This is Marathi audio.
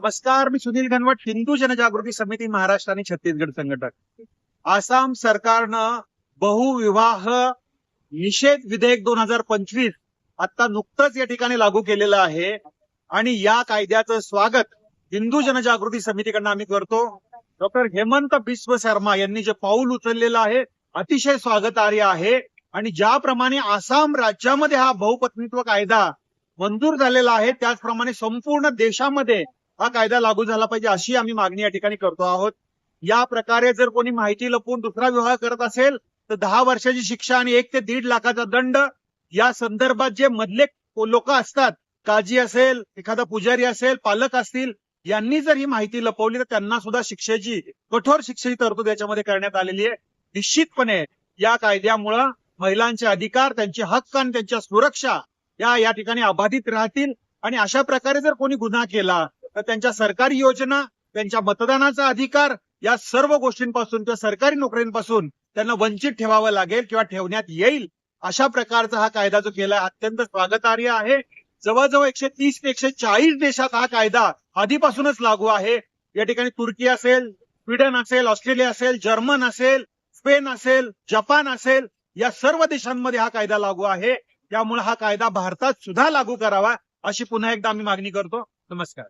नमस्कार, मी सुनील घनवट, हिंदू जनजागृती समिती महाराष्ट्र आणि छत्तीसगड संघटक. आसाम सरकारनं बहुविवाह निषेध विधेयक 2025 आता नुकतंच या ठिकाणी लागू केलेलं आहे आणि या कायद्याचं स्वागत हिंदू जनजागृती समितीकडनं आम्ही करतो. डॉक्टर हेमंत बिस्व शर्मा यांनी जे पाऊल उचललेलं आहे अतिशय स्वागतार्ह आहे आणि ज्याप्रमाणे आसाम राज्यामध्ये हा बहुपत्नीत्व कायदा मंजूर झालेला आहे त्याचप्रमाणे संपूर्ण देशामध्ये हा कायदा लागू झाला पाहिजे अशी आम्ही मागणी या ठिकाणी करतो आहोत. या प्रकारे जर कोणी माहिती लपवून दुसरा विवाह करत असेल तर 10 वर्षाची शिक्षा आणि 1 ते 1.5 लाखाचा दंड. या संदर्भात जे मधले लोक असतात, काजी असेल, एखादा पुजारी असेल, पालक असतील, यांनी जर ही माहिती लपवली तर त्यांना सुद्धा कठोर शिक्षेची तरतूद याच्यामध्ये करण्यात आलेली आहे. निश्चितपणे या कायद्यामुळं महिलांचे अधिकार, त्यांचे हक्क आणि त्यांच्या सुरक्षा या ठिकाणी अबाधित राहतील आणि अशा प्रकारे जर कोणी गुन्हा केला तर त्यांच्या सरकारी योजना, त्यांच्या मतदानाचा अधिकार या सर्व गोष्टींपासून किंवा सरकारी नोकरींपासून त्यांना वंचित ठेवावं लागेल किंवा ठेवण्यात येईल. अशा प्रकारचा हा कायदा जो केला अत्यंत स्वागतार्ह आहे. जवळजवळ 130 ते 140 देशात हा कायदा आधीपासूनच लागू आहे. या ठिकाणी तुर्की असेल, स्वीडन असेल, ऑस्ट्रेलिया असेल, जर्मन असेल, स्पेन असेल, जपान असेल, या सर्व देशांमध्ये हा कायदा लागू आहे. त्यामुळे हा कायदा भारतात सुद्धा लागू करावा अशी पुन्हा एकदा आम्ही मागणी करतो. नमस्कार.